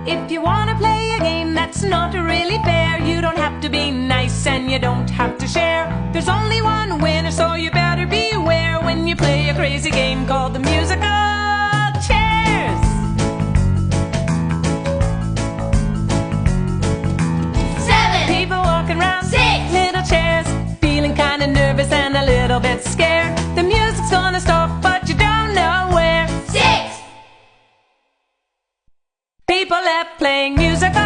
If you wanna play a game that's not really fair, you don't have to be nice and you don't have to share. There's only one winner, so you better beware when you play a crazy game called the musical chairs. 7. People walking around 6. little chairs, feeling kinda nervous and a little bit scared. The music's gonna stop, but you don't know where. 6. People left playing musical